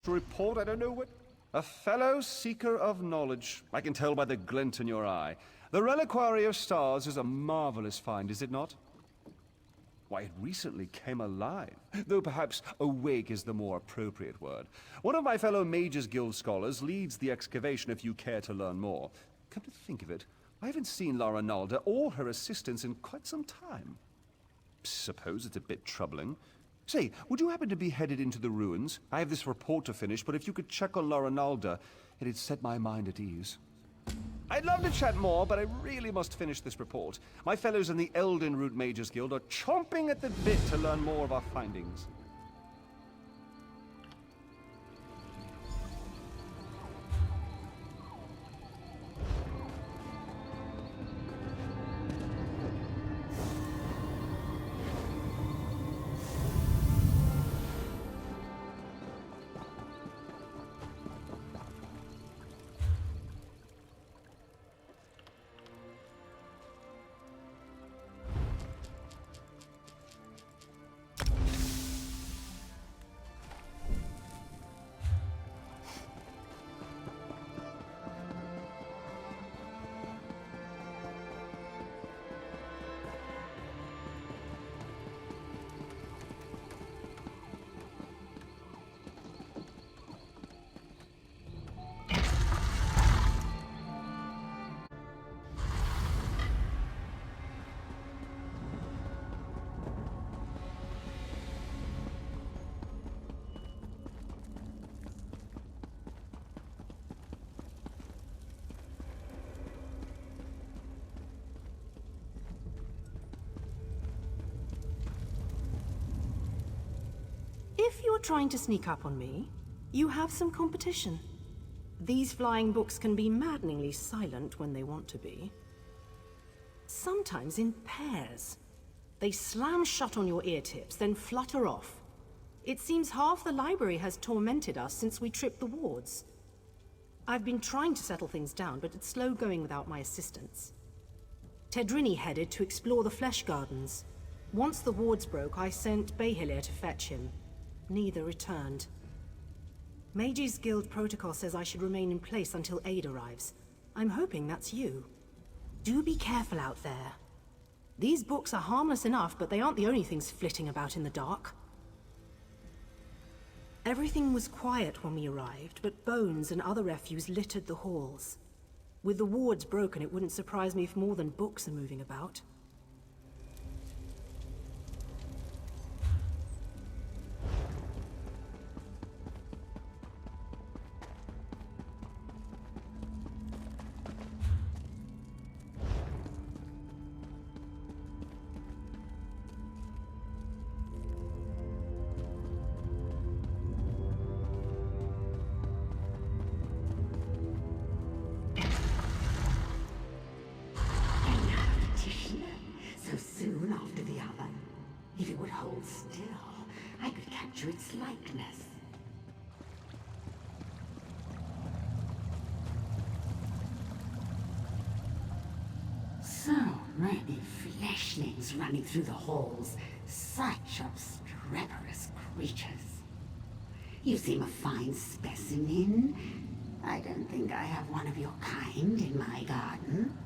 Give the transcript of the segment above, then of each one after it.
To report, I don't know what... A fellow seeker of knowledge. I can tell by the glint in your eye. The Reliquary of Stars is a marvelous find, is it not? Why, it recently came alive, though perhaps awake is the more appropriate word. One of my fellow Mages Guild scholars leads the excavation if you care to learn more. Come to think of it, I haven't seen Lara Nalda or her assistants in quite some time. Suppose it's a bit troubling. Say, would you happen to be headed into the ruins? I have this report to finish, but if you could check on Lara Nalda, it'd set my mind at ease. I'd love to chat more, but I really must finish this report. My fellows in the Elden Root Mages Guild are chomping at the bit to learn more of our findings. If you're trying to sneak up on me, you have some competition. These flying books can be maddeningly silent when they want to be. Sometimes in pairs. They slam shut on your ear tips, then flutter off. It seems half the library has tormented us since we tripped the wards. I've been trying to settle things down, but it's slow going without my assistance. Tedrini headed to explore the Flesh Gardens. Once the wards broke, I sent Behilir to fetch him. Neither returned. Mages Guild protocol says I should remain in place until aid arrives. I'm hoping that's you. Do be careful out there. These books are harmless enough, but they aren't the only things flitting about in the dark. Everything was quiet when we arrived, but bones and other refuse littered the halls. With the wards broken, it wouldn't surprise me if more than books are moving about. Its likeness. So many fleshlings running through the halls, such obstreperous creatures. You seem a fine specimen. I don't think I have one of your kind in my garden.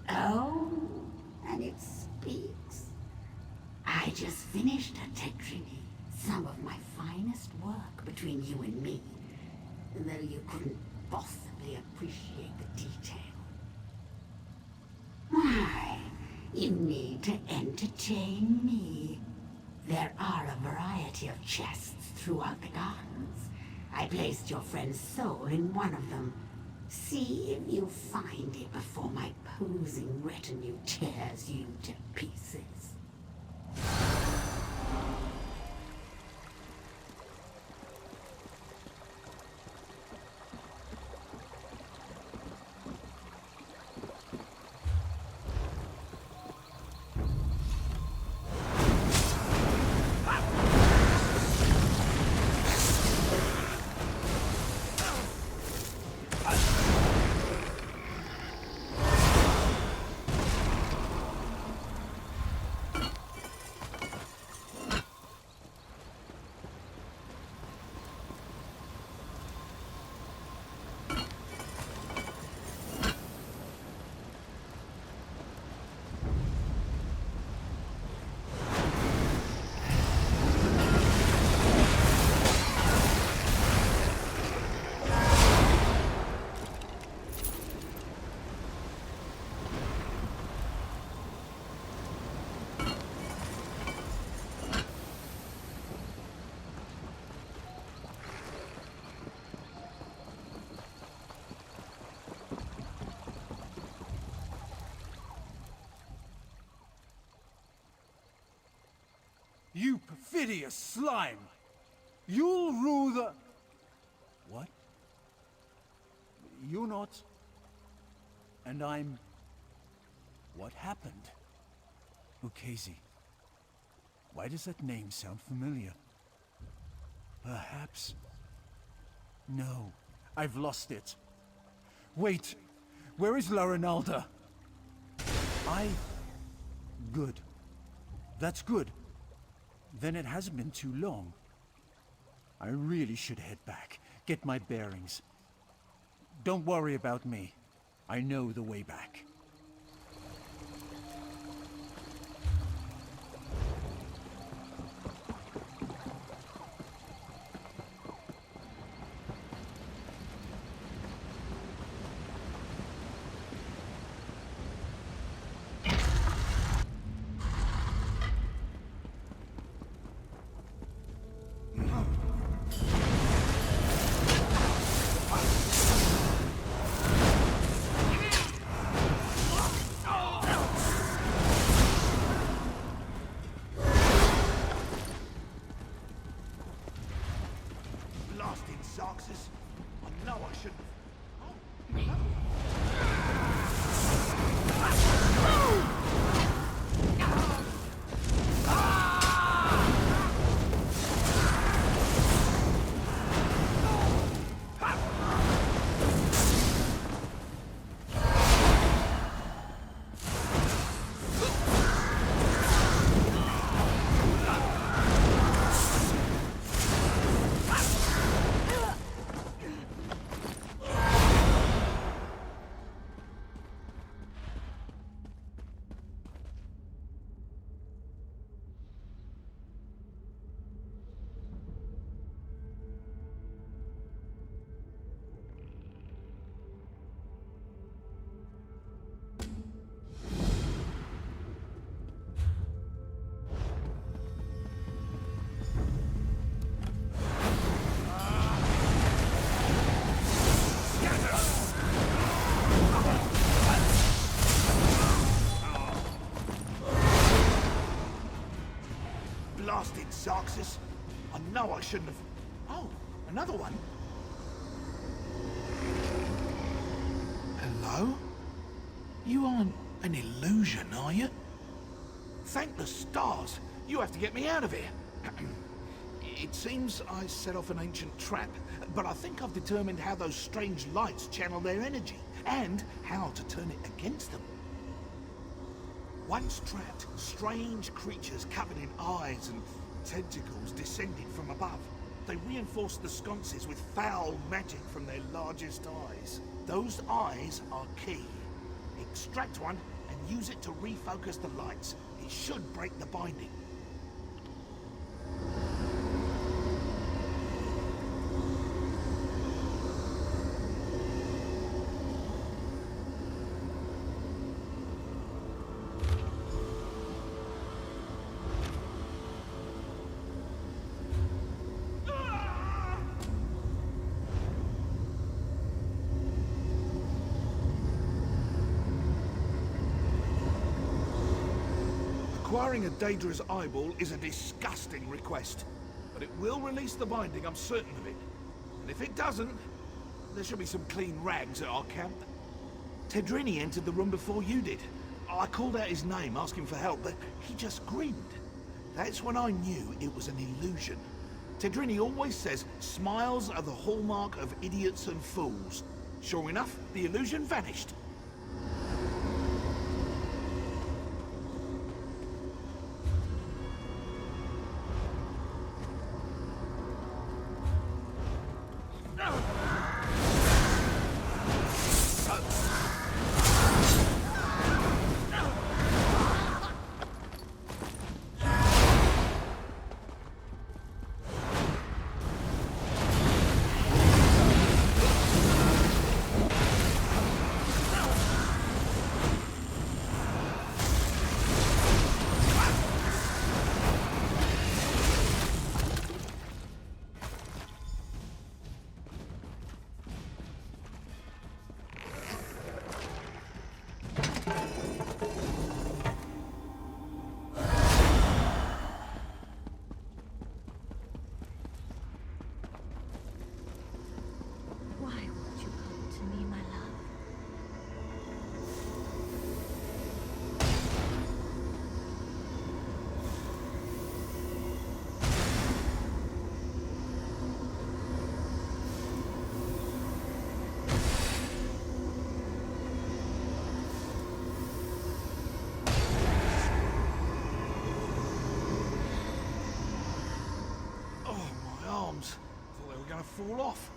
Oh, and it speaks. I just finished a Tedrini. Some of my finest work between you and me, though you couldn't possibly appreciate the detail. Why, you need to entertain me. There are a variety of chests throughout the gardens. I placed your friend's soul in one of them. See if you find it before my posing retinue tears you to pieces. perfidious slime! You'll rule the... What? You're not... And I'm... What happened? Ukaezai. Why does that name sound familiar? Perhaps... No, I've lost it. Wait, where is La Ronalda? Good. That's good. Then it hasn't been too long. I really should head back, get my bearings. Don't worry about me. I know the way back. Zarxus. I know I shouldn't have... Oh, another one? Hello? You aren't an illusion, are you? Thank the stars. You have to get me out of here. It seems I set off an ancient trap, but I think I've determined how those strange lights channel their energy, and how to turn it against them. Once trapped, strange creatures covered in eyes and tentacles descended from above. They reinforced the sconces with foul magic from their largest eyes. Those eyes are key. Extract one and use it to refocus the lights. It should break the binding. Acquiring a Daedra's eyeball is a disgusting request, but it will release the binding, I'm certain of it. And if it doesn't, there should be some clean rags at our camp. Tedrini entered the room before you did. I called out his name, asking for help, but he just grinned. That's when I knew it was an illusion. Tedrini always says smiles are the hallmark of idiots and fools. Sure enough, the illusion vanished. gonna fall off.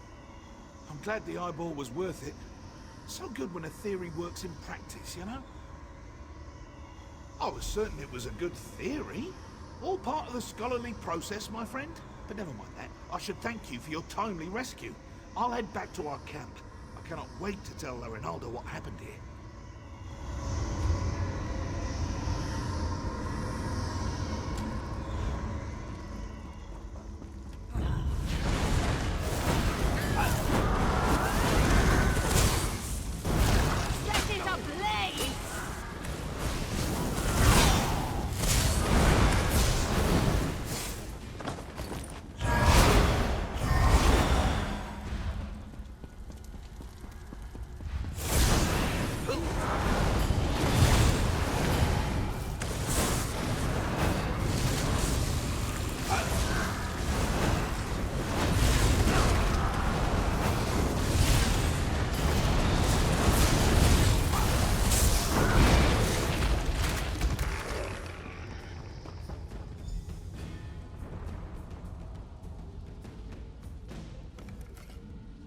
I'm glad the eyeball was worth it. So good when a theory works in practice, you know? I was certain it was a good theory. All part of the scholarly process, my friend. But never mind that. I should thank you for your timely rescue. I'll head back to our camp. I cannot wait to tell Rinaldo what happened here.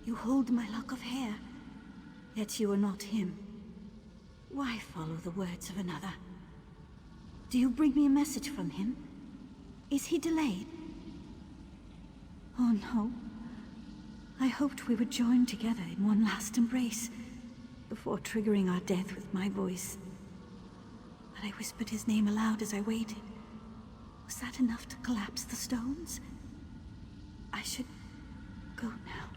You hold my lock of hair, yet you are not him. Why follow the words of another? Do you bring me a message from him? Is he delayed? Oh no. I hoped we would join together in one last embrace, before triggering our death with my voice. But I whispered his name aloud as I waited. Was that enough to collapse the stones? I should go now.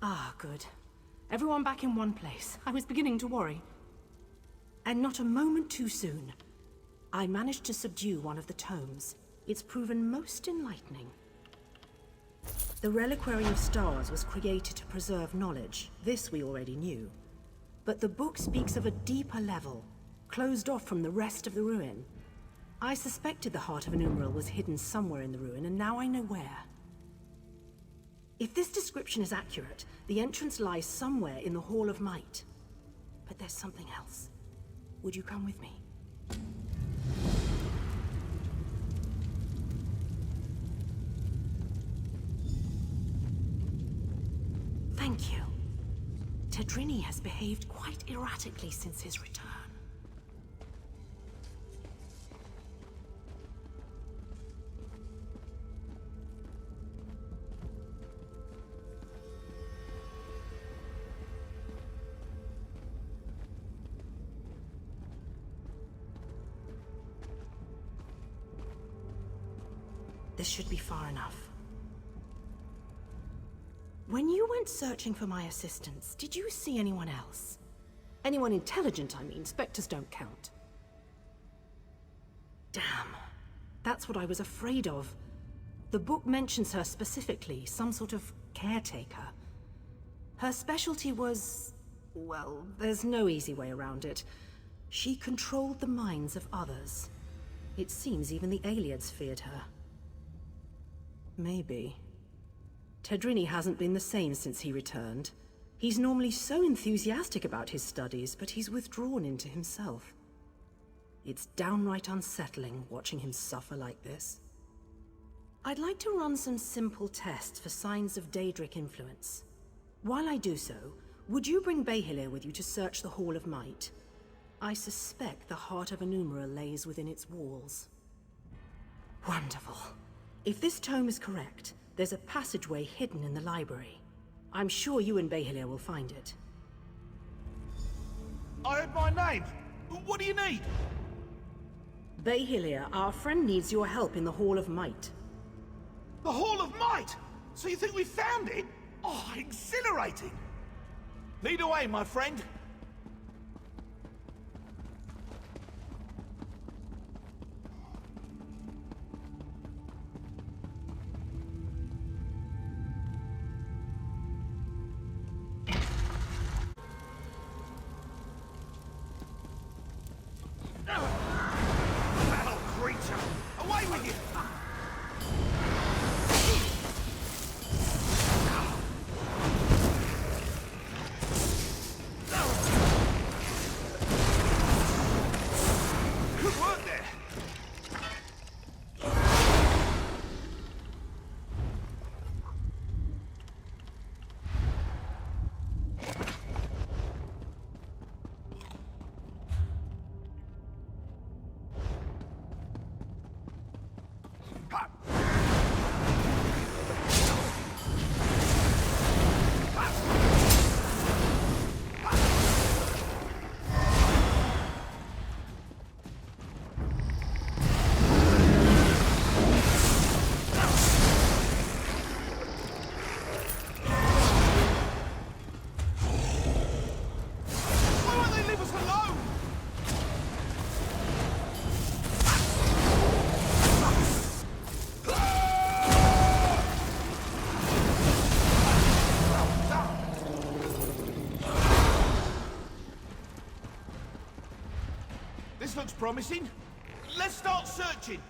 Ah, good. Everyone back in one place. I was beginning to worry. And not a moment too soon. I managed to subdue one of the tomes. It's proven most enlightening. The Reliquary of Stars was created to preserve knowledge. This we already knew. But the book speaks of a deeper level, closed off from the rest of the ruin. I suspected the Heart of an Umbral was hidden somewhere in the ruin, and now I know where. If this description is accurate, the entrance lies somewhere in the Hall of Might. But there's something else. Would you come with me? Thank you. Tedrini has behaved quite erratically since his return. This should be far enough. When you went searching for my assistance, did you see anyone else? Anyone intelligent, I mean. Spectres don't count. Damn. That's what I was afraid of. The book mentions her specifically, some sort of caretaker. Her specialty was... well, there's no easy way around it. She controlled the minds of others. It seems even the Aliads feared her. Maybe. Tedrini hasn't been the same since he returned. He's normally so enthusiastic about his studies, but he's withdrawn into himself. It's downright unsettling watching him suffer like this. I'd like to run some simple tests for signs of Daedric influence. While I do so, would you bring Behilir with you to search the Hall of Might? I suspect the heart of Enumera lays within its walls. Wonderful. If this tome is correct, there's a passageway hidden in the library. I'm sure you and Behilir will find it. I heard my name. What do you need? Behilir, our friend needs your help in the Hall of Might. The Hall of Might! So you think we found it? Oh, exhilarating! Lead away, my friend. Foul creature! Away with you! Good work there! Why won't they leave us alone? This looks promising. Let's start searching.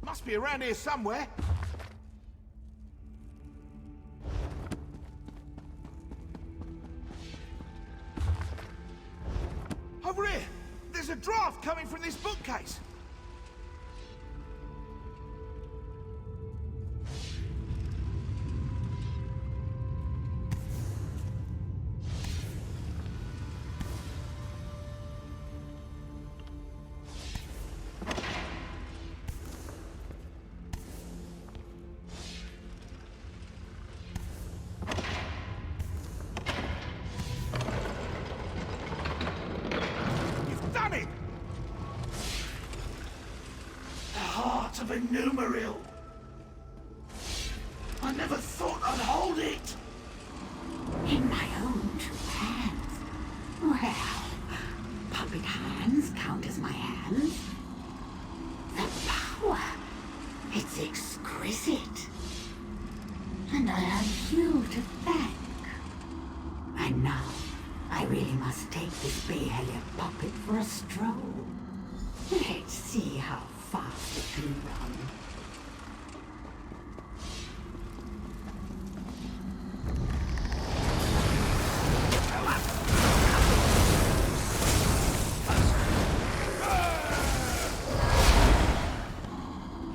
Must be around here somewhere. Over here! There's a draft coming from this bookcase! You've done it! The heart of Enumeril. I never thought I'd hold it. In my own two hands. Well, puppet hands count as my hands. The power, it's exquisite. And I have you to thank. And now, I really must take this Behilir puppet for a stroll. Let's see how fast it can run.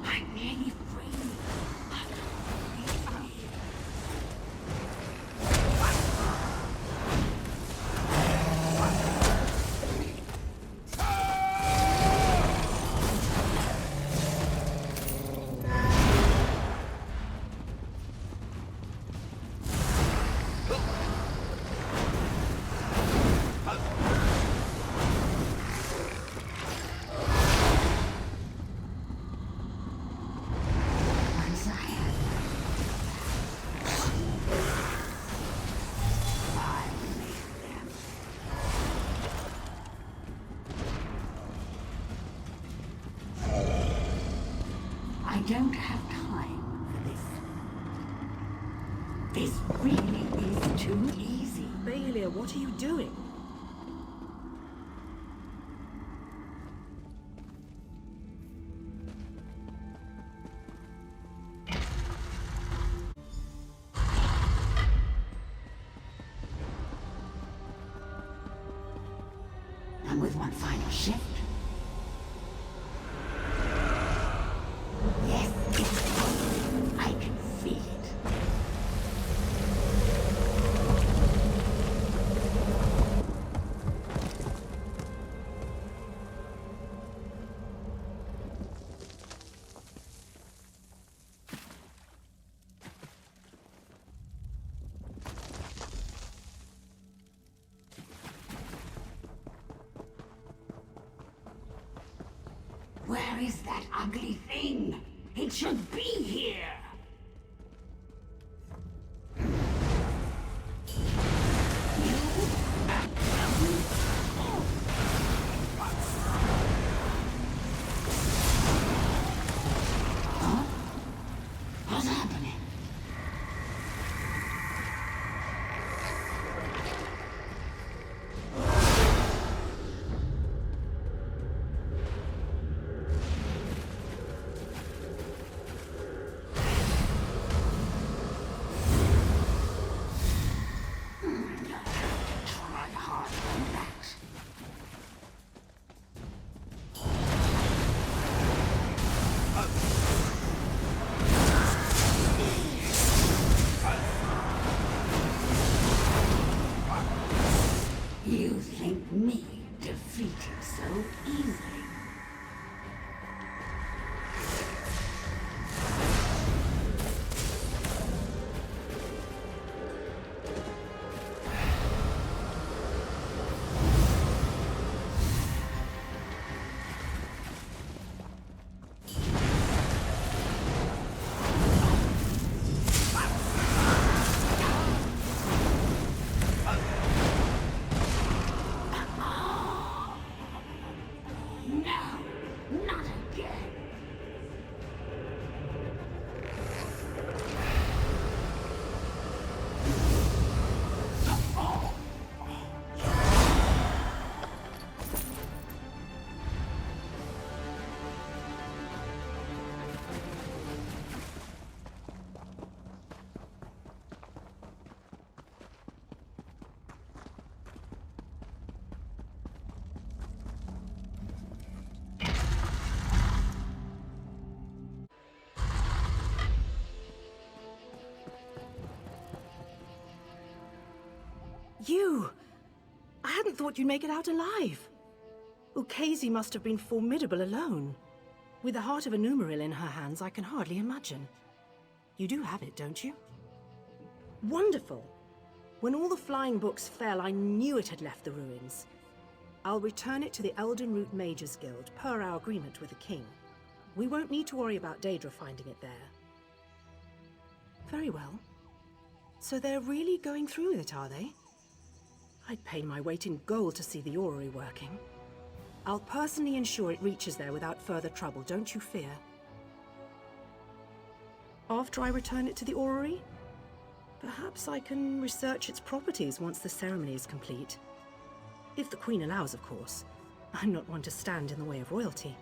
I'm nearly free. Once I have I'll make them. I don't have time for this. This really is too easy. Baelia, what are you doing? And with one final shift. Yes, I can feel it. Where is that ugly thing? It should be here! Huh? What's happening? Try harder than that. You think me defeated so easily? No, not again. You! I hadn't thought you'd make it out alive. Ukaezai must have been formidable alone. With the heart of a Numeril in her hands, I can hardly imagine. You do have it, don't you? Wonderful! When all the flying books fell, I knew it had left the ruins. I'll return it to the Elden Root Mages Guild, per our agreement with the king. We won't need to worry about Daedra finding it there. Very well. So they're really going through with it, are they? I'd pay my weight in gold to see the orrery working. I'll personally ensure it reaches there without further trouble, don't you fear. After I return it to the orrery, perhaps I can research its properties once the ceremony is complete. If the Queen allows, of course. I'm not one to stand in the way of royalty.